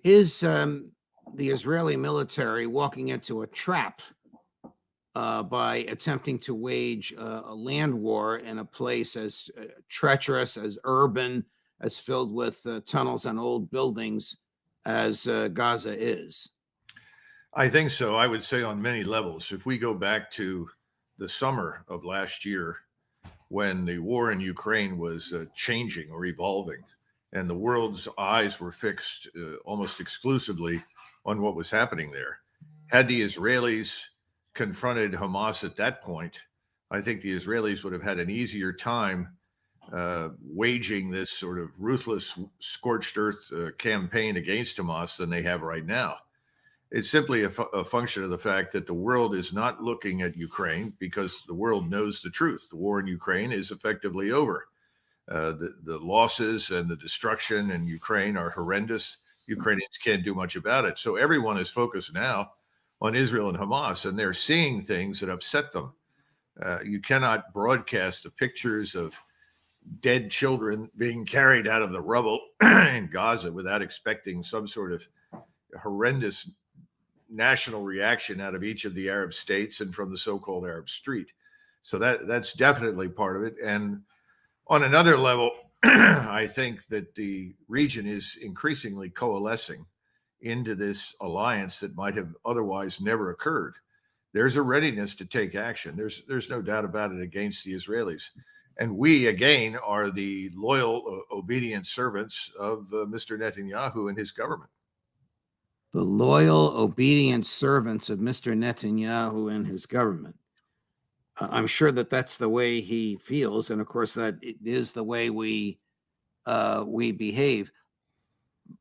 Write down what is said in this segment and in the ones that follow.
Is the Israeli military walking into a trap by attempting to wage a land war in a place as treacherous, as urban, as filled with tunnels and old buildings as Gaza is? I think so. I would say on many levels. If we go back to the summer of last year, when the war in Ukraine was changing or evolving, and the world's eyes were fixed almost exclusively on what was happening there. Had the Israelis confronted Hamas at that point, I think the Israelis would have had an easier time waging this sort of ruthless, scorched earth campaign against Hamas than they have right now. It's simply a function of the fact that the world is not looking at Ukraine because the world knows the truth. The war in Ukraine is effectively over. The losses and the destruction in Ukraine are horrendous. Ukrainians can't do much about it. So everyone is focused now on Israel and Hamas, and they're seeing things that upset them. You cannot broadcast the pictures of dead children being carried out of the rubble in Gaza without expecting some sort of horrendous national reaction out of each of the Arab states and from the so-called Arab street. So that's definitely part of it. And on another level, I think that the region is increasingly coalescing into this alliance that might have otherwise never occurred. There's a readiness to take action. There's no doubt about it against the Israelis. And we, again, are the loyal, obedient servants of Mr. Netanyahu and his government. The loyal, obedient servants of Mr. Netanyahu and his government. I'm sure that that's the way he feels, and of course, that it is the way we behave.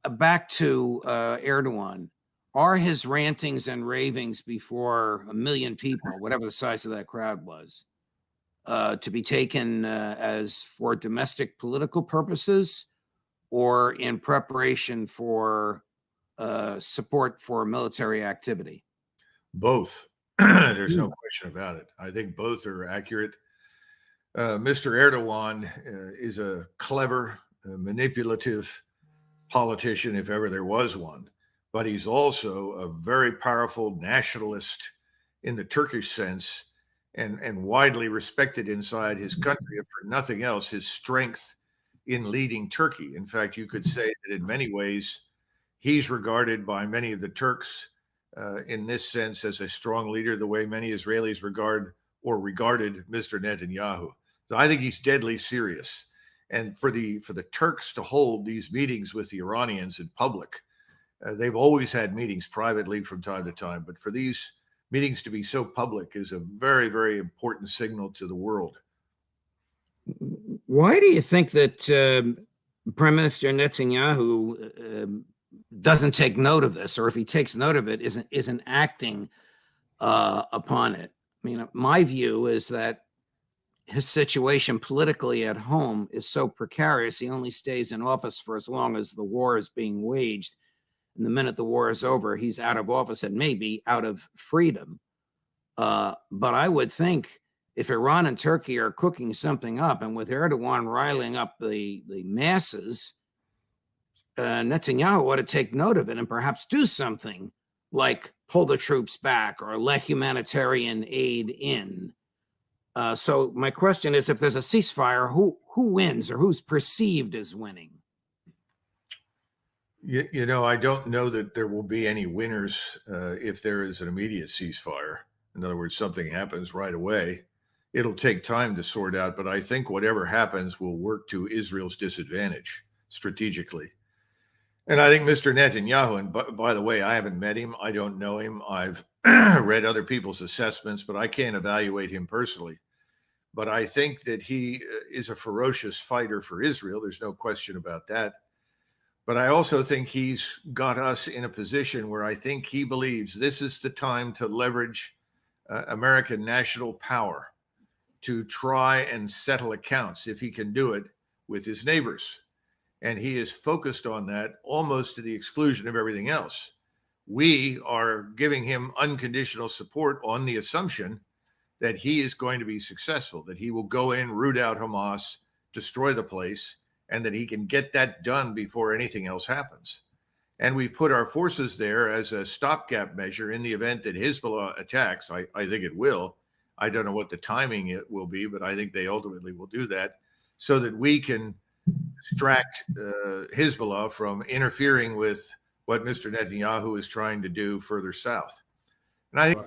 Back to Erdogan. Are his rantings and ravings before 1 million people, whatever the size of that crowd was, to be taken as for domestic political purposes, or in preparation for support for military activity? Both. There's no question about it. I think both are accurate. Mr. Erdogan is a clever, manipulative politician, if ever there was one, but he's also a very powerful nationalist in the Turkish sense, and widely respected inside his country, if for nothing else, his strength in leading Turkey. In fact, you could say that in many ways, he's regarded by many of the Turks in this sense as a strong leader, the way many Israelis regarded Mr. Netanyahu. So I think he's deadly serious. And for the Turks to hold these meetings with the Iranians in public, they've always had meetings privately from time to time, but for these meetings to be so public is a very, very important signal to the world. Why do you think that Prime Minister Netanyahu doesn't take note of this, or if he takes note of it, isn't acting upon it? I mean, my view is that his situation politically at home is so precarious, he only stays in office for as long as the war is being waged. And the minute the war is over, he's out of office and maybe out of freedom. But I would think if Iran and Turkey are cooking something up, and with Erdogan riling up the masses, Netanyahu ought to take note of it and perhaps do something like pull the troops back or let humanitarian aid in. So my question is, if there's a ceasefire, who wins, or who's perceived as winning? You know, I don't know that there will be any winners if there is an immediate ceasefire. In other words, something happens right away. It'll take time to sort out, but I think whatever happens will work to Israel's disadvantage strategically. And I think Mr. Netanyahu, and by the way, I haven't met him. I don't know him. I've read other people's assessments, but I can't evaluate him personally. But I think that he is a ferocious fighter for Israel. There's no question about that. But I also think he's got us in a position where I think he believes this is the time to leverage American national power to try and settle accounts, if he can do it, with his neighbors. And he is focused on that almost to the exclusion of everything else. We are giving him unconditional support on the assumption that he is going to be successful, that he will go in, root out Hamas, destroy the place, and that he can get that done before anything else happens. And we put our forces there as a stopgap measure in the event that Hezbollah attacks. I think it will. I don't know what the timing it will be, but I think they ultimately will do that so that we can distract Hezbollah from interfering with what Mr. Netanyahu is trying to do further south. And I think,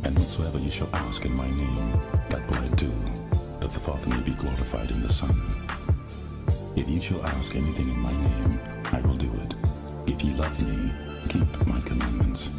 and whatsoever you shall ask in my name, that will I do, that the Father may be glorified in the Son. If you shall ask anything in my name, I will do it. If you love me, keep my commandments.